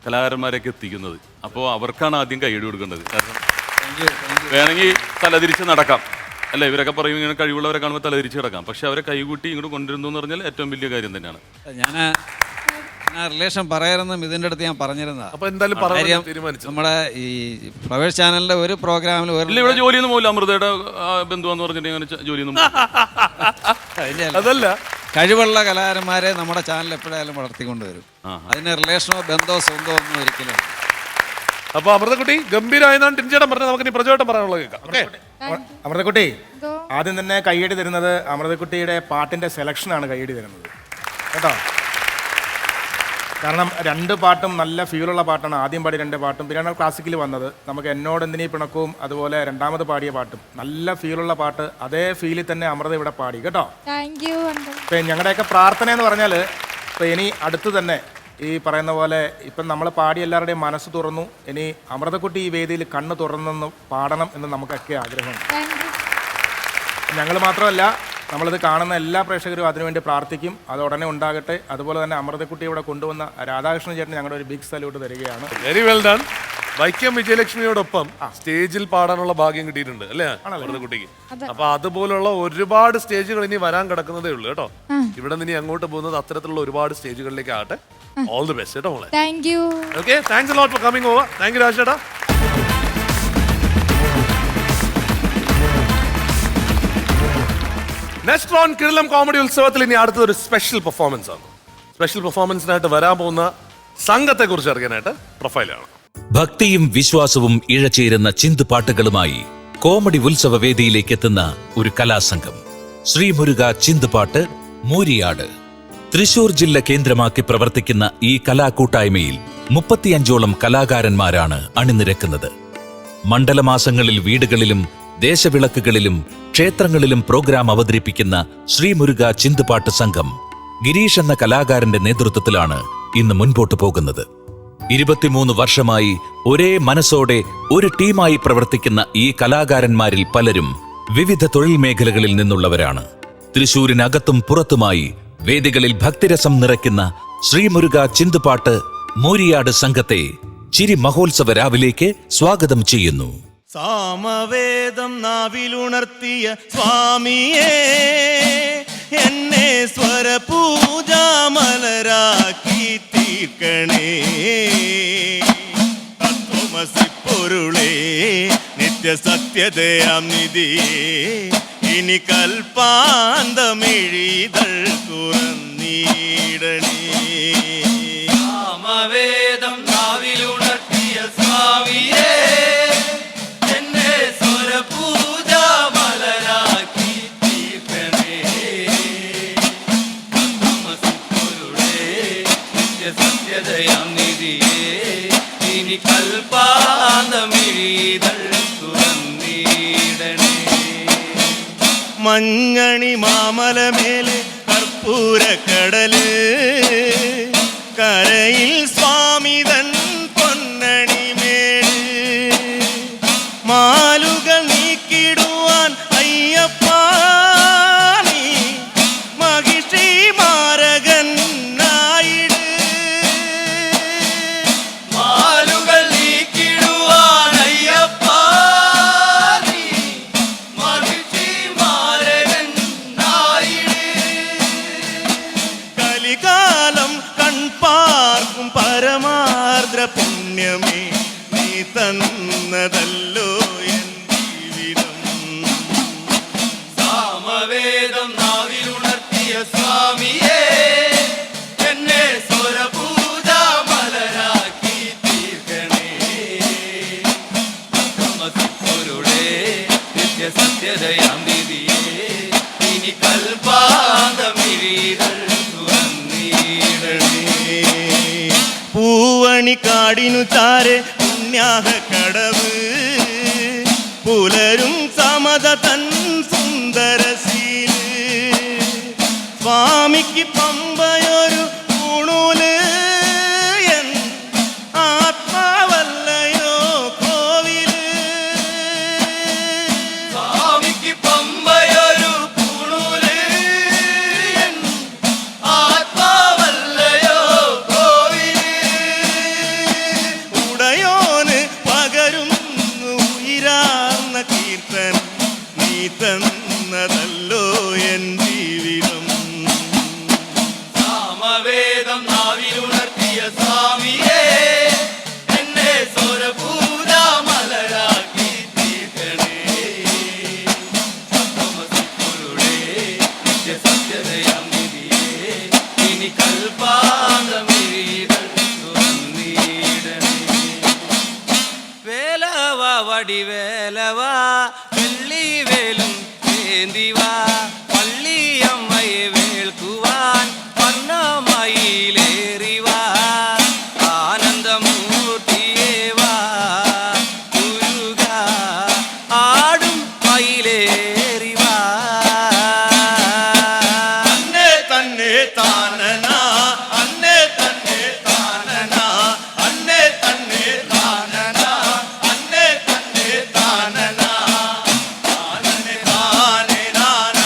കലാകാരന്മാരെയൊക്കെ എത്തിക്കുന്നത്. അപ്പോൾ അവർക്കാണ് ആദ്യം കൈയ്യടി കൊടുക്കേണ്ടത്. കാരണം വേണമെങ്കിൽ തലതിരിച്ച് നടക്കാം അല്ലേ? ഇവരൊക്കെ പറയും ഇങ്ങനെ കഴിവുള്ളവരെ കാണുമ്പോൾ തലതിരിച്ച് കിടക്കാം. പക്ഷെ അവരെ കൈകൂട്ടി ഇങ്ങോട്ട് കൊണ്ടുവരുന്നു എന്ന് പറഞ്ഞാൽ ഏറ്റവും വലിയ കാര്യം തന്നെയാണ്. ഞാൻ റിലേഷൻ പറയാമെന്നും ഇതിൻ്റെ അടുത്ത് ഞാൻ പറഞ്ഞിരുന്ന. അപ്പോൾ എന്തായാലും നമ്മുടെ ഈ ഫ്ലവേഴ്സ് ചാനലിന്റെ ഒരു പ്രോഗ്രാമിൽ ഇവിടെ ജോലിയൊന്നും പോകില്ല. അമൃതയുടെ ബന്ധുവെന്ന് പറഞ്ഞിട്ടുണ്ടെങ്കിൽ ജോലിയൊന്നും അതല്ല, കഴിവുള്ള കലാകാരന്മാരെ നമ്മുടെ ചാനൽ എപ്പോഴായാലും വളർത്തിക്കൊണ്ടുവരും. അതിന് റിലേഷനോ ബന്ധമോ സ്വന്തമോ ഒന്നും ഒരിക്കലും. അപ്പൊ അമൃതക്കുട്ടി ഗംഭീരമായെന്നാണ് ടിൻചേട്ടൻ പറഞ്ഞത്. നമുക്ക് ഇനി പ്രചോദനം പറയാനുള്ളത് കേൾക്കാം. അമൃതക്കുട്ടി ആദ്യം തന്നെ കൈയടി തരുന്നത് അമൃതക്കുട്ടിയുടെ പാട്ടിന്റെ സെലക്ഷനാണ് കൈയടി തരുന്നത് കേട്ടോ. കാരണം 2 പാട്ടും നല്ല ഫീലുള്ള പാട്ടാണ്. ആദ്യം പാടിയ 2 പാട്ടും പിന്നെയാണ് ക്ലാസിക്കൽ വന്നത്. നമുക്ക് എന്നോട് എന്തിനീ പിണക്കവും അതുപോലെ 2ാമത് പാടിയ പാട്ടും നല്ല ഫീലുള്ള പാട്ട്. അതേ ഫീലിൽ തന്നെ അമൃത ഇവിടെ പാടി കേട്ടോ. ഇപ്പം ഞങ്ങളുടെയൊക്കെ പ്രാർത്ഥന എന്ന് പറഞ്ഞാൽ ഇപ്പം ഇനി അടുത്ത് തന്നെ ഈ പറയുന്ന പോലെ ഇപ്പം നമ്മൾ പാടി എല്ലാവരുടെയും മനസ്സ് തുറന്നു. ഇനി അമൃതക്കുട്ടി ഈ വേദിയിൽ കണ്ണ് തുറന്നെന്ന് പാടണം എന്ന് നമുക്കൊക്കെ ആഗ്രഹമുണ്ട്. ഞങ്ങൾ മാത്രമല്ല നമ്മളിത് കാണുന്ന എല്ലാ പ്രേക്ഷകരും അതിനുവേണ്ടി പ്രാർത്ഥിക്കും. അത് ഉടനെ ഉണ്ടാകട്ടെ. അതുപോലെ തന്നെ അമൃതക്കുട്ടി ഇവിടെ കൊണ്ടുവന്ന രാധാകൃഷ്ണൻ ചേട്ടന് ഞങ്ങളുടെ ഒരു ബിഗ് സല്യൂട്ട് തരികയാണ്. Very well done. വൈക്കം വിജയലക്ഷ്മിയോടൊപ്പം സ്റ്റേജിൽ പാടാനുള്ള ഭാഗ്യം കിട്ടിയിട്ടുണ്ട് അല്ലേ അമൃതക്കുട്ടിക്ക്? അപ്പൊ അതുപോലുള്ള ഒരുപാട് സ്റ്റേജുകൾ ഇനി വരാൻ കിടക്കുന്നതേ ഉള്ളൂ കേട്ടോ. ഇവിടെ നിന്ന് ഇനി അങ്ങോട്ട് പോകുന്നത് അത്തരത്തിലുള്ള ഒരുപാട് സ്റ്റേജുകളിലേക്ക് ആകട്ടെ. ഓൾ ദി ബെസ്റ്റ് കേട്ടോ മോളെ. Thank you. Okay, thanks a lot for coming over. Thank you രാജേട്ടാ. നെക്സ്റ്റ് ഓൺ കിടിലം കോമഡി ഉത്സവത്തിൽ ഇനി അടുത്തൊരു സ്പെഷ്യൽ പെർഫോമൻസ് ആണ്. സ്പെഷ്യൽ പെർഫോമൻസിനായിട്ട് വരാൻ പോകുന്ന സംഘത്തെ കുറിച്ച് അറിയാനായിട്ട് പ്രൊഫൈലാണ്. ഭക്തിയും വിശ്വാസവും ഇഴചേരുന്ന ചിന്തുപാട്ടുകളുമായി കോമഡി ഉത്സവ വേദിയിലേക്ക് എത്തുന്ന ഒരു കലാസംഘം. ശ്രീമുരുക ചിന്തുപാട്ട് മൂരിയാട്. തൃശൂർ ജില്ല കേന്ദ്രമാക്കി പ്രവർത്തിക്കുന്ന ഈ കലാകൂട്ടായ്മയിൽ 35ഓളം കലാകാരന്മാരാണ് അണിനിരക്കുന്നത്. മണ്ഡലമാസങ്ങളിൽ വീടുകളിലും ദേശവിളക്കുകളിലും ക്ഷേത്രങ്ങളിലും പ്രോഗ്രാം അവതരിപ്പിക്കുന്ന ശ്രീമുരുക ചിന്തുപാട്ട് സംഘം ഗിരീഷ് എന്ന കലാകാരന്റെ നേതൃത്വത്തിലാണ് ഇന്ന് മുൻപോട്ട് പോകുന്നത്. 23 വർഷമായി ഒരേ മനസ്സോടെ ഒരു ടീമായി പ്രവർത്തിക്കുന്ന ഈ കലാകാരന്മാരിൽ പലരും വിവിധ തൊഴിൽ മേഖലകളിൽ നിന്നുള്ളവരാണ്. തൃശൂരിനകത്തും പുറത്തുമായി വേദികളിൽ ഭക്തിരസം നിറയ്ക്കുന്ന ശ്രീമുരുക ചിന്തുപാട്ട് മൂരിയാട് സംഘത്തെ ചിരി മഹോത്സവ രാവിലേക്ക് സ്വാഗതം ചെയ്യുന്നു. സാമവേദം നാവിലുണർത്തിയ സ്വാമിയേ, എന്നെ സ്വരപൂജാമലരാക്കി തീർക്കണേ. തത്വമസി പൊരുളേ, നിത്യസത്യതയാം നിധിയേ, ഇനി കൽപ്പാന്തമിഴിതൾ തുറന്നീടണേ. സാമവേദം നാവിലുണർത്തിയ സ്വാമിയേ, മഞ്ഞണി മാമലമേലെ കർപ്പൂരക്കടല്, കരയിൽ സ്വാമിതൻ പൊന്നണിമേട്, മാലുകൾ നീക്കിടുവാൻ അയ്യപ്പ നീ മഹിഷി മാരകൻ നായിട്. മാലുകൾ നീക്കിടുവാൻ അയ്യപ്പ നീ മഹിഷി മാരകൻ നായിട്. കലികാലം കൺപാർക്കും പരമാർദ്ര പുണ്യമേ, നീ തന്നതല്ലോ എൻ ജീവിതം. സാമവേദം നാവിലുണർത്തിയ സ്വാമിയേ, എന്നെ സ്വരപൂജാമലരാക്കി തീർക്കണേ. പൊരുളേ, നിത്യസത്യതയാം നിധിയേ, ഇനി കൽപ്പാന്തമിഴികൾ തുറന്നീടണേ. പൂവണിക്കാടിനു ചാരെ പുണ്യാഹ കടവ്, പുലരും സമത തൻ സുന്ദരശീല്, സ്വാമിക്ക് പമ്പയൊരു ൂണൂല്, എൻ ആത്മാവല്ലയോ കോവില്. സ്വാമിക്ക് പമ്പയൊരു പൂണൂല്, എൻ ആത്മാവല്ലയോ കോവില്. ഉടയോന് പകരുന്നു ഉയരാർന്ന കീർത്തനം, നീ തന്നതല്ലോ എൻ ജീവിതം. സാമവേദം നാവിലുണർത്തിയ സ്വാമിയേ, എന്നെ സ്വരപൂജാമലരാക്കി തീർക്കണേ. പൊരുളേ, നിത്യസത്യതയാം നിധിയേ, ഇനി കൽപ്പാന്തമിഴികൾ തുറന്നീടണേ. വേലവാ വടിവേലവാ, വെള്ളി വേലും ഏന്തിവാ, പള്ളിയമ്മയെ വേൾക്കുവാൻ വർണ്ണമയിലേറിവാ. ആനന്ദമൂർത്തിയേവാ മുരുക, ആടും മയിലേറിവാ. അന്നേ തന്നെ താനന, അന്നേ തന്നെ താനന, അന്നേ തന്നെ താനന, അന്നേ തന്നെ താനന, താനനെ താനെ നാന,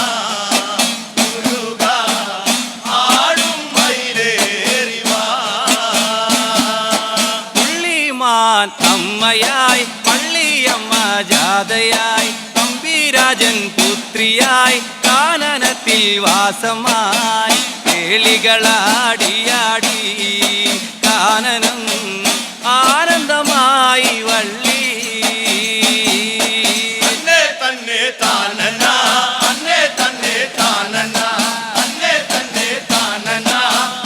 അമ്മയായി പള്ളിയമ്മ ജാതയായി തമ്പിരാജൻ പുത്രിയായി കാനനത്തിൽ വാസമായി കേളികളാടിയാടി കാനനം ആനന്ദമായി വള്ളി അന്നേ തന്നെ താനന അന്നേ തന്നെ താനന അന്നേ തന്നെ താനന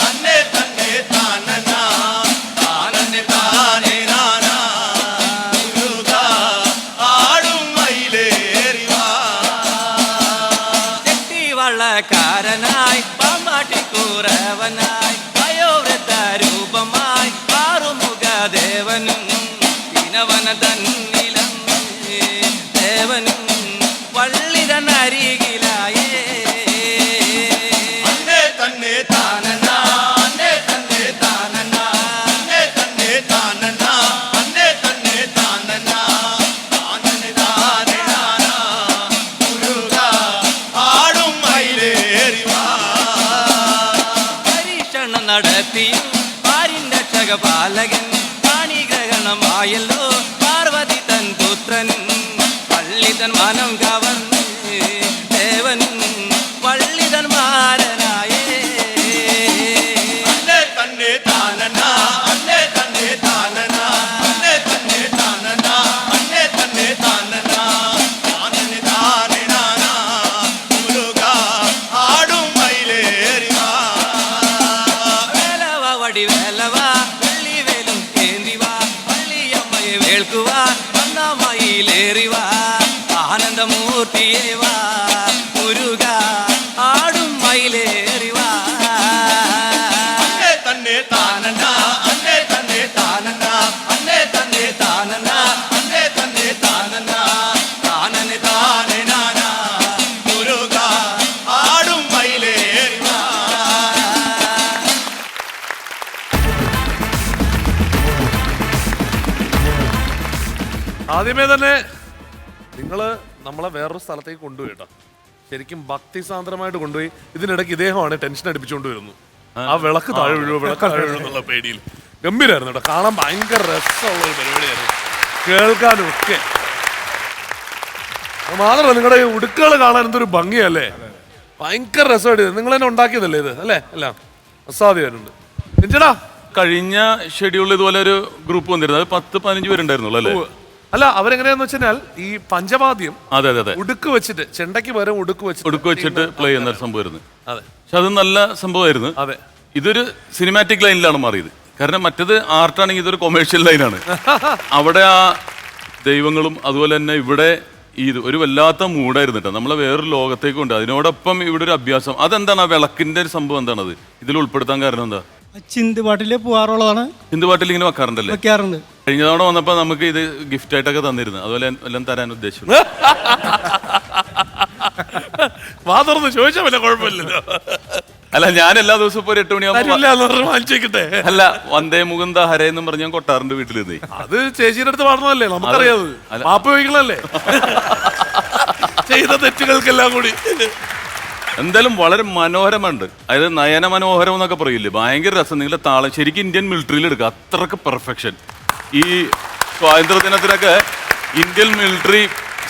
അന്നേ തന്നെ താനന താനന്നെ താനേ നാനാ മുരുക ആടും മയിലേറി വാ ചെട്ടിവള്ളക്കാരനായി പാമ്പാട്ടിക്കൂറവനായി വയോവൃദ്ധ രൂപമായി ആറുമുഖദേവനും ദിനവന തന്നിലം ദേവനും വള്ളിതനരികിലായേ അന്നേ തന്നെ താനന അന്നേ തന്നെ താനന അന്നേ തന്നെ താനന അന്നേ തന്നെ താനന താനനെ താനേ നാനാ മുരുക ആടും മയിലേറി വാ പരീക്ഷണം നടത്തിയും പാരിന്റെ രക്ഷകപാലകൻ പ്രാണിഗ്രഹണമായല്ലോ പാർവതി തൻ പുത്രനും പള്ളി തൻ മനം കവർന്ന് ദേവനും പള്ളിതൻ മാരനായേ അന്നേ തന്നെ താനന അന്നേ തന്നെ താനന അന്നേ തന്നെ താനന അന്നേ തന്നെ താനന താനനെ താനേ നാനാ മുരുക ആടും മയിലേറി വാ വേലവ വടി വേലവ വെള്ളി വേലും ഏന്തിവാ പള്ളിയമ്മയെ വേൾക്കുവാ വന്നമയിലേറിവാ ആനന്ദമൂർത്തിയേ വാ മുരുക ആടും മയിലേറിവാ അന്നേ തന്നെ താനന അന്നേ തന്നെ താനന അന്നേ തന്നെ താനന അന്നേ തന്നെ താനന താനനെ താനേ നാനാ മുരുക ആടും മയിലേറി വാ ആദ്യമേ തന്നെ നിങ്ങൾ നമ്മളെ വേറൊരു സ്ഥലത്തേക്ക് കൊണ്ടുപോയി കേട്ടോ. ശരിക്കും ഭക്തിസാന്ദ്രമായിട്ട് കൊണ്ടുപോയി. ഇതിനിടയ്ക്ക് ഇദ്ദേഹമാണ് ടെൻഷൻ അടിപ്പിച്ചുകൊണ്ട് വരുന്നു. ആ വിളക്ക് താഴെ വീഴുമോ വിളക്ക് താഴെ വീഴുമോ എന്നുള്ള പേടിയിൽ. ഗംഭീരമായിരുന്നു കേട്ടോ. കാണാൻ ഭയങ്കര രസമുള്ള ഒരു പരിപാടിയായിരുന്നു, കേൾക്കാനും ഒക്കെ. മാത്രമല്ല നിങ്ങളുടെ ഈ ഉടുക്കുകൾ കാണാൻ എന്തൊരു ഭംഗിയല്ലേ, ഭയങ്കര രസമായിട്ട്. നിങ്ങൾ തന്നെ ഉണ്ടാക്കിയതല്ലേ ഇത് അല്ലേ? എല്ലാം അസാധ്യമായിട്ടുണ്ട്. നിഞ്ചടാ കഴിഞ്ഞ ഷെഡ്യൂളിൽ ഇതുപോലെ ഒരു ഗ്രൂപ്പ് വന്നിരുന്നു, അത് 10-15 പേരുണ്ടായിരുന്നുള്ളൂ അല്ലേ? അല്ല, അവരെങ്ങനെയാന്ന് വെച്ചാൽ ഈ പഞ്ചവാദ്യം അതെ അതെ അതെ ഉടുക്ക് വെച്ചിട്ട്, ചെണ്ടയ്ക്ക് പകരം ഉടുക്ക് വെച്ചിട്ട് പ്ലേ ചെയ്യുന്ന സംഭവമായിരുന്നു. അതെ, പക്ഷെ അത് നല്ല സംഭവമായിരുന്നു. അതെ, ഇതൊരു സിനിമാറ്റിക് ലൈനിലാണ് മാറിയത്. കാരണം മറ്റേത് ആർട്ടാണെങ്കിൽ ഇതൊരു കൊമേഴ്ഷ്യൽ ലൈനാണ്. അവിടെ ആ ദൈവങ്ങളും അതുപോലെ തന്നെ ഇവിടെ ഇത് ഒരു വല്ലാത്ത മൂഡായിരുന്നു കേട്ടോ. നമ്മളെ വേറൊരു ലോകത്തേക്ക് കൊണ്ട് അതിനോടൊപ്പം ഇവിടെ ഒരു അഭ്യാസം. അതെന്താണ് ആ വിളക്കിന്റെ ഒരു സംഭവം എന്താണത് ഇതിൽ ഉൾപ്പെടുത്താൻ കാരണം എന്താ? ചിന്തുപാട്ടില് പോകാറുള്ളതാണ്. ചിന്തുപാട്ടിൽ ഇങ്ങനെ വെക്കാറുണ്ടല്ലേ? വെക്കാറുണ്ട്. കഴിഞ്ഞ തവണ വന്നപ്പോ നമുക്ക് ഇത് ഗിഫ്റ്റ് ആയിട്ടൊക്കെ തന്നിരുന്നു, അതുപോലെ എല്ലാം തരാൻ ഉദ്ദേശിച്ചു. വാ തുറന്ന് ചോദിച്ചാൽ വല്ല കുഴപ്പമില്ലല്ലോ. അല്ല, ഞാൻ എല്ലാ ദിവസവും ഇപ്പൊ 8 മണിയാകുമ്പോൾ വാങ്ങിച്ചേക്കട്ടെ. അല്ല, വന്ദേ മുകുന്ദ ഹരേ എന്നും പറഞ്ഞ് ഞാൻ കൊട്ടാറിന്റെ വീട്ടിലെത്തി. അത് ചേച്ചിയുടെ അടുത്ത് പാടുന്നതല്ലേ, നമുക്കറിയാത്. മാപ്പ് വയ്ക്കണല്ലേ ചെയ്ത തെറ്റുകൾക്കെല്ലാം കൂടി. എന്തായാലും വളരെ മനോഹരമുണ്ട്. അതായത് നയന മനോഹരം എന്നൊക്കെ പറയില്ലേ, ഭയങ്കര രസം. നിങ്ങളുടെ താളം ശരിക്കും ഇന്ത്യൻ മിലിറ്ററിയിൽ എടുക്കുക, അത്രക്ക് പെർഫെക്ഷൻ. ഈ സ്വാതന്ത്ര്യ ദിനത്തിനൊക്കെ ഇന്ത്യൻ മിലിറ്ററി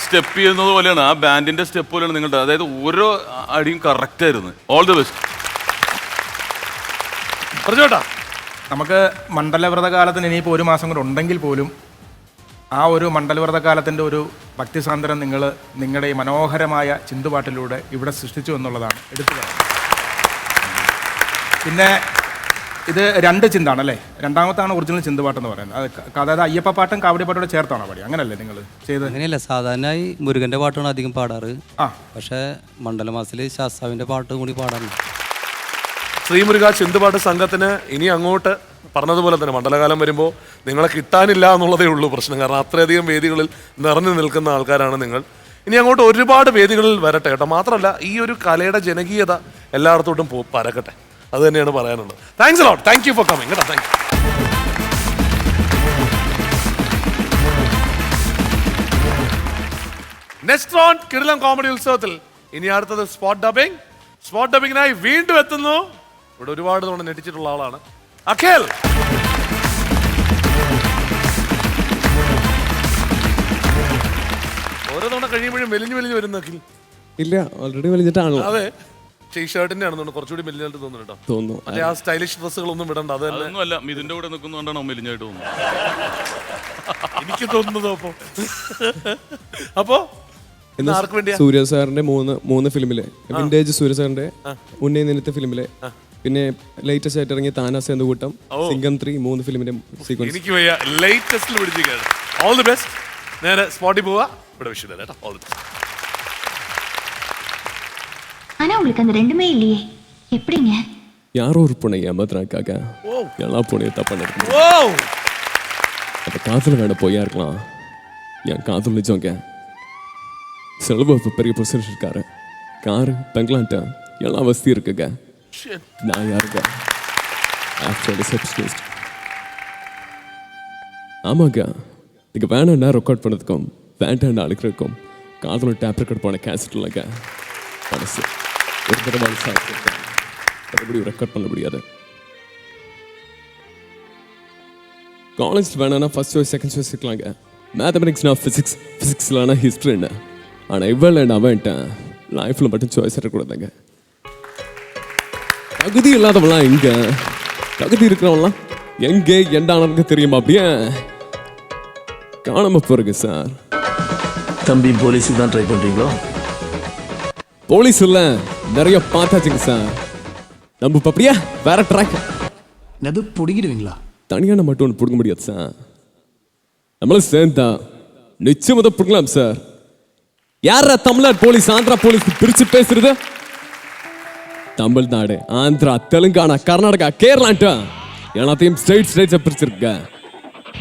സ്റ്റെപ്പ് ചെയ്യുന്നത് പോലെയാണ്, ആ ബാൻഡിന്റെ സ്റ്റെപ്പ് പോലെയാണ് നിങ്ങളുടെ. അതായത് ഓരോ അടിയും കറക്റ്റ് ആയിരുന്നു. All the best. പറഞ്ഞോട്ടാ, നമുക്ക് മണ്ഡലവ്രതകാലത്തിന് ഇനിയിപ്പോൾ 1 മാസം കൂടെ ഉണ്ടെങ്കിൽ പോലും ആ ഒരു മണ്ഡലവ്രതകാലത്തിൻ്റെ ഒരു ഭക്തിസാന്ദ്രം നിങ്ങളുടെ ഈ മനോഹരമായ ചിന്തുപാട്ടിലൂടെ ഇവിടെ സൃഷ്ടിച്ചു എന്നുള്ളതാണ് എടുത്തു പറയുന്നത്. പിന്നെ ഇത് 2 ചിന്താണല്ലേ, രണ്ടാമത്താണ് ഒറിജിനൽ ചിന്തുപാട്ടെന്ന് പറയുന്നത്. അത് അതായത് അയ്യപ്പ പാട്ടും കാവടി പാട്ടോടെ ചേർത്താണോ പാടി? അങ്ങനല്ലേ നിങ്ങൾ ചെയ്ത്? അങ്ങനെയല്ല, സാധാരണയായി മുരുകന്റെ പാട്ടാണ് അധികം പാടാറ്. പക്ഷേ മണ്ഡലമാസത്തിൽ ശാസ്താവിന്റെ പാട്ട് കൂടി പാടാറുണ്ട്. ശ്രീമുരുക ചിന്തുപാട്ട് സംഘത്തിന് ഇനി അങ്ങോട്ട് പറഞ്ഞതുപോലെ തന്നെ മണ്ഡലകാലം വരുമ്പോൾ നിങ്ങളെ കിട്ടാനില്ല എന്നുള്ളതേ ഉള്ളൂ പ്രശ്നം. കാരണം അത്രയധികം വേദികളിൽ നിറഞ്ഞു നിൽക്കുന്ന ആൾക്കാരാണ് നിങ്ങൾ. ഇനി അങ്ങോട്ട് ഒരുപാട് വേദികളിൽ വരട്ടെ കേട്ടോ. മാത്രമല്ല ഈ ഒരു കലയുടെ ജനകീയത എല്ലായിടത്തോട്ടും പരക്കട്ടെ, അത് തന്നെയാണ് പറയാനുള്ളത്. Thanks lot, thank you for coming കേട്ടോ. Thank you. നെക്സ്റ്റ് റൗണ്ട് കിടിലം കോമഡി ഉത്സവത്തിൽ ഇനി അടുത്തത് സ്പോട്ട് ഡബിംഗ്. സ്പോട്ട് ഡബിങ്ങിനായി വീണ്ടും എത്തുന്നു, ഇവിടെ ഒരുപാട് തവണ ഞെട്ടിച്ചിട്ടുള്ള ആളാണ്, അഖിൽ. ഓരോ തവണ കഴിയുമ്പോഴും മെലിഞ്ഞു മെലിഞ്ഞു വരുന്ന അഖിൽ. ഇല്ല, ഓൾറെഡി വലിഞ്ഞിട്ടാണല്ലോ. അതെ, ഈ ഷർട്ടിന്റെ ആണെന്ന് കുറച്ചുകൂടി മെലിഞ്ഞായിട്ട് തോന്നുന്നു കേട്ടോ. തോന്നുന്നു. അല്ലെ ആ സ്റ്റൈലിഷ് ഡ്രസ്സുകളൊന്നും വിടണ്ട. അത് തന്നെ അതൊന്നും അല്ല, ഇതിന്റെ കൂടെ നിൽക്കുന്നതുകൊണ്ടാണ് മെലിഞ്ഞായിട്ട് തോന്നുന്നത്. എനിക്ക് തോന്നുന്നത്. അപ്പോ ആർക്ക് വേണ്ടിയാ? സൂര്യ സാറിന്റെ മൂന്ന് ഫിലിമിലെ വിന്റേജ് സൂര്യ സാറിന്റെ ഉന്നയ നിലത്തെ ഫിലിമിലെ, പിന്നെ ലേറ്റസ്റ്റ് ആയിട്ട് ഇറങ്ങിയ താനാസ് എന്ന കൂട്ടം, സിംഗം 3 3 ഫിലിമിന്റെ സീക്വൻസ്. എനിക്ക് വയ്യ, ലേറ്റസ്റ്റിൽ പിടിച്ചിരിക്കുകയാണ്. All the best. നേരെ സ്പോട്ടിൽ പോവാ. ഇവിടെ വിഷയം കേട്ടോ. All the best. ஆனா உங்களுக்கு அந்த ரெண்டுமே இல்லையே, எப்படிங்க? யாரோ ஒரு பொண்ணை ஏமாத்துறாக்காக எல்லா பொண்ணையும் தப்பா நடக்கும். அப்ப காதல் வேண்ட பொய்யா இருக்கலாம். என் காதல் நிஜங்க. செலவு பெரிய பொசிஷன் இருக்காரு, காரு, பெங்களான்ட்ட எல்லாம் வசதி இருக்குங்க. நான் யாருங்க? ஆக்சுவலி சப்ஸ்கிரைஸ்ட். ஆமாங்க, நீங்க வேணா ரெக்கார்ட் பண்ணதுக்கும் வேண்டாம் அழுக்கிறதுக்கும் காதலோட டேப் ரெக்கார்ட் பண்ண கேசட் இல்லைங்க. மனசு ஒரு தடவை மறுபடியும் ரெக்கார்ட் பண்ண முடியாது. காலேஜ் வேணா ஃபர்ஸ்ட் சாய்ஸ் செகண்ட் சாய்ஸ் இருக்கலாங்க. மேத்தமெட்டிக்ஸ்னா ஃபிசிக்ஸ், ஃபிசிக்ஸ்லானா ஹிஸ்ட்ரின்னு. ஆனால் இவ்வளோ அவன்ட்டேன் லைஃப்பில் மட்டும் சாய்ஸ் இருக்கக்கூடாதுங்க. தகுதி இல்லாதவன்லாம் எங்க, தகுதி இருக்கிறவன்லாம் எங்கே எண்டானவங்க தெரியுமா? அப்படியே காணாம போறீங்க சார். தம்பி போலீஸுக்கு தான் ட்ரை பண்றீங்களோ? போலீஸ் இல்ல, நிறைய பார்த்தாச்சுங்க சார். நம்ம அப்படியா வேற ட்ராக். எது பிடிக்கிடுவீங்களா? தனியான மட்டும் ஒன்று பிடிக்க முடியாது சார். நம்மளும் சேர்ந்தா நிச்சயம் அதை பிடிக்கலாம் சார். யாரா தமிழ்நாடு போலீஸ் ஆந்திரா போலீஸ் பிரிச்சு பேசுறது? தமிழ்நாடு, ஆந்திரா, தெலுங்கானா, கர்நாடகா, கேரளான்ட்டு எல்லாத்தையும் ஸ்டேட்ஸை பிரிச்சிருக்க.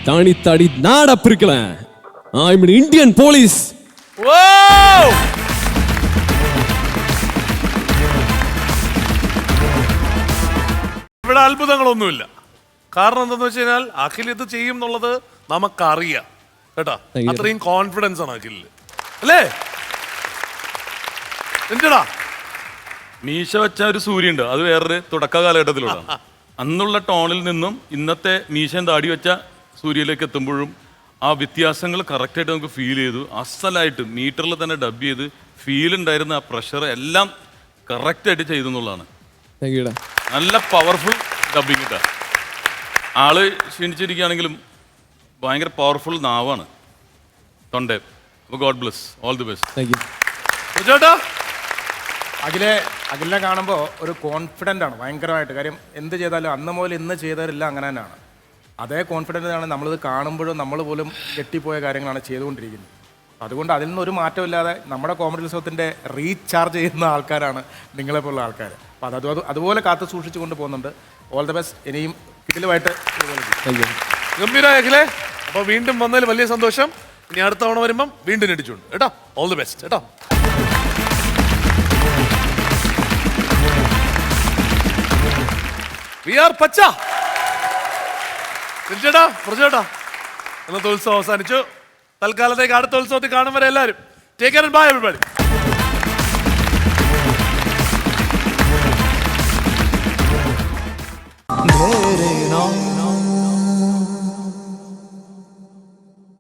தானி தாடி நாடா பிரிக்கல. ஐ மீன் இந்தியன் போலீஸ். ഇവിടെ അത്ഭുതങ്ങളൊന്നുമില്ല. കാരണം എന്താന്ന് വെച്ച് കഴിഞ്ഞാൽ അഖിൽ ഇത് ചെയ്യും എന്നുള്ളത് നമുക്കറിയാം കേട്ടോ. അത്രയും കോൺഫിഡൻസ് ആണ് അഖിലിൽ, അല്ലേ? എന്റെടാ മീശ വെച്ച ഒരു സൂര്യണ്ട്, അത് വേറൊരു തുടക്ക കാലഘട്ടത്തിലുള്ള അന്നുള്ള ടോണിൽ നിന്നും ഇന്നത്തെ മീശയും താടി വെച്ച സൂര്യയിലേക്ക് എത്തുമ്പോഴും ആ വ്യത്യാസങ്ങൾ കറക്റ്റായിട്ട് നമുക്ക് ഫീൽ ചെയ്തു. അസലായിട്ട് മീറ്ററിൽ തന്നെ ഡബ് ചെയ്ത് ഫീൽ ഉണ്ടായിരുന്ന ആ പ്രഷർ എല്ലാം കറക്റ്റായിട്ട് ചെയ്തു എന്നുള്ളതാണ്. നല്ല പവർഫുൾ ഡബിങ് ഇട്ടാ. ആള് ക്ഷീണിച്ചിരിക്കുകയാണെങ്കിലും ഭയങ്കര പവർഫുൾ നാവാണ് തൊണ്ടേ. അപ്പോൾ God bless, all the best. ചേട്ടാ അഖിലിനെ കാണുമ്പോൾ ഒരു കോൺഫിഡൻ്റ് ആണ് ഭയങ്കരമായിട്ട്. കാര്യം എന്ത് ചെയ്താലും അന്ന് മുതൽ ഇന്ന് ചെയ്തവരെല്ലാം അങ്ങനെ തന്നെയാണ്. അതേ കോൺഫിഡൻ്റ് ആണ് നമ്മളിത് കാണുമ്പോഴും നമ്മൾ പോലും കെട്ടിപ്പോയ കാര്യങ്ങളാണ് ചെയ്തുകൊണ്ടിരിക്കുന്നത്. അതുകൊണ്ട് അതിൽ നിന്നൊരു മാറ്റമില്ലാതെ നമ്മുടെ കോമഡി ഉത്സവത്തിൻ്റെ റീചാർജ് ചെയ്യുന്ന ആൾക്കാരാണ് നിങ്ങളെപ്പോലുള്ള ആൾക്കാർ. അപ്പോൾ അതുപോലെ കാത്തു സൂക്ഷിച്ചു കൊണ്ട് പോകുന്നുണ്ട്. All the best. ഇനിയും കിടിലുമായിട്ട് ഗംഭീരായ അഖിലേ. അപ്പോൾ വീണ്ടും വന്നതിൽ വലിയ സന്തോഷം. ഇനി അടുത്ത തവണ വരുമ്പം വീണ്ടും ഇടിച്ചുണ്ട് കേട്ടോ. ഓൾ ദി ബെസ്റ്റ് കേട്ടോ. വി ആർ പച്ച. ചേട്ടാ ചേട്ടാ, ഇന്നത്തെ ഉത്സവം അവസാനിച്ചു. തൽക്കാലത്തേക്ക് അടുത്ത ഉത്സവത്തിൽ കാണും വരെ എല്ലാവരും take care and bye everybody.